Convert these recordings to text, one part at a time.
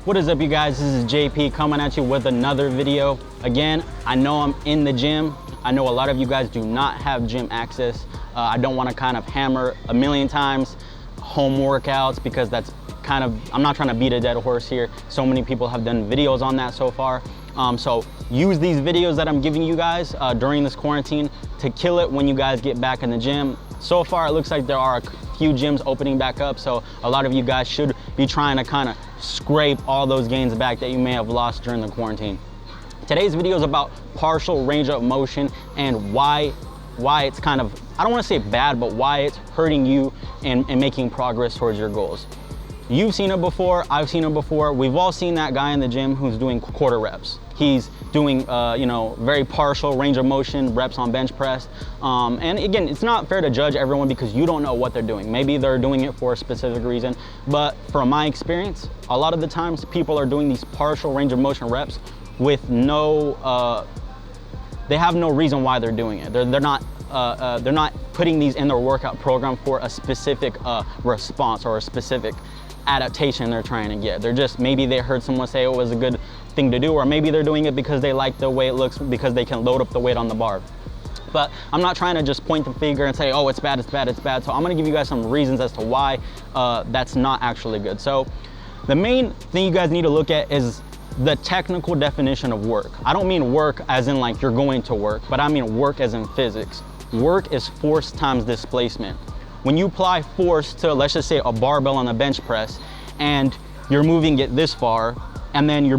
What is up, you guys? This is JP coming at you with another video. Again, I know I'm in the gym. I know a lot of you guys do not have gym access. I don't want to kind of hammer a million times home workouts because that's kind of, I'm not trying to beat a dead horse here. So many people have done videos on that so far. So use these videos that I'm giving you guys during this quarantine to kill it when you guys get back in the gym. So far, it looks like there are a few gyms opening back up, so a lot of you guys should be trying to kind of scrape all those gains back that you may have lost during the quarantine. Today's video is about partial range of motion and why it's kind of, I don't want to say bad, but why it's hurting you and making progress towards your goals. You've seen it before, I've seen it before. We've all seen that guy in the gym who's doing quarter reps. He's doing, very partial range of motion reps on bench press. And again, it's not fair to judge everyone because you don't know what they're doing. Maybe they're doing it for a specific reason. But from my experience, a lot of the times people are doing these partial range of motion reps with they have no reason why they're doing it. They're not putting these in their workout program for a specific response or a specific adaptation they're trying to get. They're just, maybe they heard someone say it was a good thing to do, or maybe they're doing it because they like the way it looks because they can load up the weight on the bar. But I'm not trying to just point the finger and say, oh, it's bad, it's bad, it's bad. So I'm gonna give you guys some reasons as to why that's not actually good. So the main thing you guys need to look at is the technical definition of work. I don't mean work as in like you're going to work, but I mean work as in physics. Work is force times displacement. When you apply force to, let's just say, a barbell on a bench press, and you're moving it this far, and then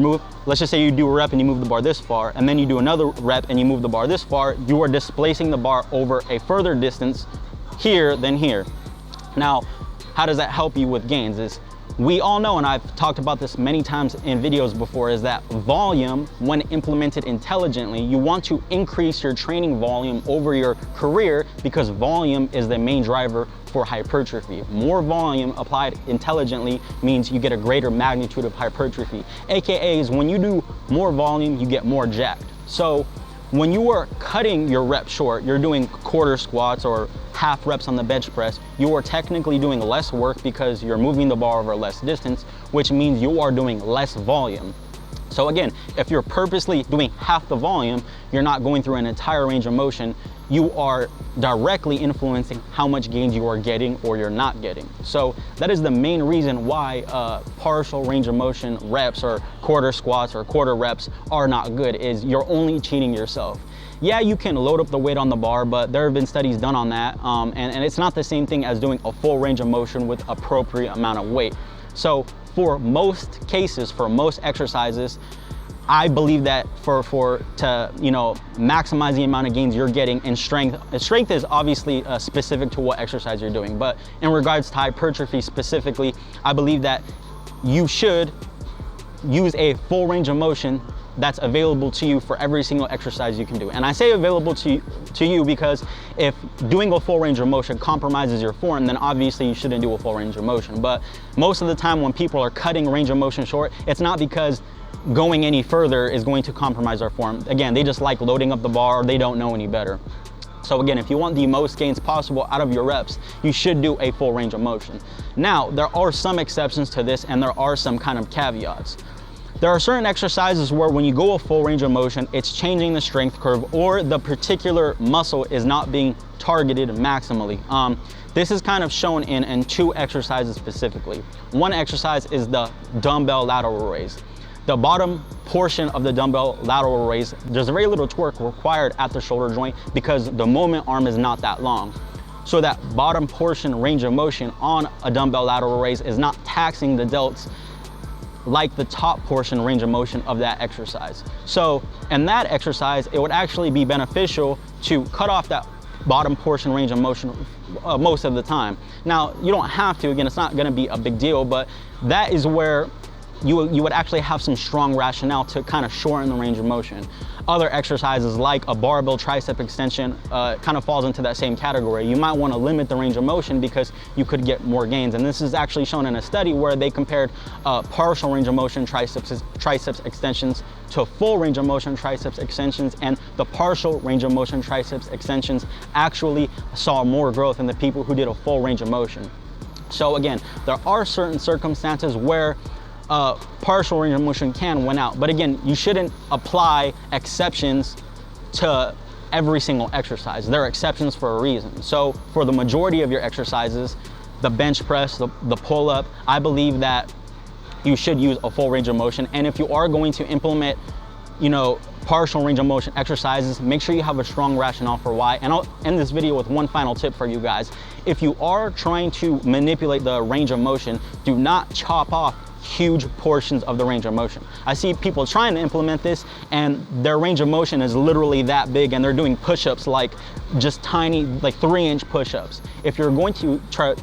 let's just say you do a rep and you move the bar this far, and then you do another rep and you move the bar this far, you are displacing the bar over a further distance here than here. Now, how does that help you with gains? Is we all know, and I've talked about this many times in videos before, is that volume, when implemented intelligently, you want to increase your training volume over your career because volume is the main driver for hypertrophy. More volume applied intelligently means you get a greater magnitude of hypertrophy. AKA is when you do more volume, you get more jacked. So when you are cutting your rep short, you're doing quarter squats or half reps on the bench press, you are technically doing less work because you're moving the bar over less distance, which means you are doing less volume. So again, if you're purposely doing half the volume, you're not going through an entire range of motion, you are directly influencing how much gains you are getting or you're not getting. So that is the main reason why partial range of motion reps or quarter squats or quarter reps are not good, is you're only cheating yourself. Yeah, you can load up the weight on the bar, but there have been studies done on that, and it's not the same thing as doing a full range of motion with appropriate amount of weight. So for most cases, for most exercises, I believe that to maximize the amount of gains you're getting in strength is obviously specific to what exercise you're doing, but in regards to hypertrophy specifically, I believe that you should use a full range of motion that's available to you for every single exercise you can do. And I say available to you because if doing a full range of motion compromises your form, then obviously you shouldn't do a full range of motion. But most of the time when people are cutting range of motion short, it's not because going any further is going to compromise our form. Again, they just like loading up the bar, or they don't know any better. So again, if you want the most gains possible out of your reps, you should do a full range of motion. Now, there are some exceptions to this, and there are some kind of caveats. There are certain exercises where when you go a full range of motion, it's changing the strength curve, or the particular muscle is not being targeted maximally. This is kind of shown in two exercises specifically. One exercise is the dumbbell lateral raise. The bottom portion of the dumbbell lateral raise, there's very little torque required at the shoulder joint because the moment arm is not that long. So that bottom portion range of motion on a dumbbell lateral raise is not taxing the delts like the top portion range of motion of that exercise. So in that exercise, it would actually be beneficial to cut off that bottom portion range of motion most of the time. Now, you don't have to, again, it's not gonna be a big deal, but that is where you would actually have some strong rationale to kind of shorten the range of motion. Other exercises like a barbell tricep extension kind of falls into that same category. You might want to limit the range of motion because you could get more gains. And this is actually shown in a study where they compared partial range of motion triceps extensions to full range of motion triceps extensions, and the partial range of motion triceps extensions actually saw more growth in the people who did a full range of motion. So again, there are certain circumstances where partial range of motion can win out. But again, you shouldn't apply exceptions to every single exercise. There are exceptions for a reason. So for the majority of your exercises, the bench press, the pull-up, I believe that you should use a full range of motion. And if you are going to implement, you know, partial range of motion exercises, make sure you have a strong rationale for why. And I'll end this video with one final tip for you guys. If you are trying to manipulate the range of motion, do not chop off huge portions of the range of motion. I see people trying to implement this and their range of motion is literally that big and they're doing push-ups like just tiny, like 3-inch push-ups. If you're going to try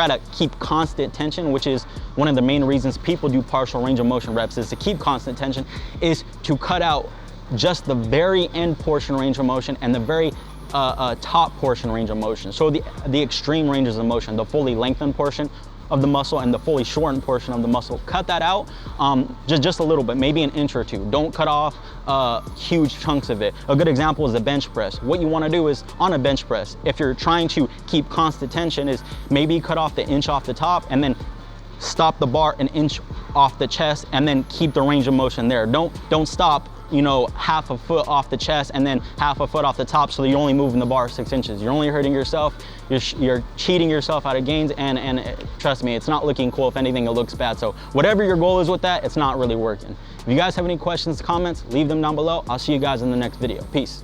to keep constant tension, which is one of the main reasons people do partial range of motion reps, is to keep constant tension, is to cut out just the very end portion range of motion and the very top portion range of motion. So the extreme ranges of motion, the fully lengthened portion of the muscle and the fully shortened portion of the muscle, cut that out just a little bit, maybe an inch or two. Don't cut off huge chunks of it. A good example is the bench press. What you want to do is on a bench press, if you're trying to keep constant tension, is maybe cut off the inch off the top and then stop the bar an inch off the chest and then keep the range of motion there. Don't stop, you know, half a foot off the chest and then half a foot off the top so that you're only moving the bar 6 inches. You're only hurting yourself. You're cheating yourself out of gains, and trust me, it's not looking cool. If anything, it looks bad. So whatever your goal is with that, it's not really working. If you guys have any questions, comments, leave them down below. I'll see you guys in the next video. Peace.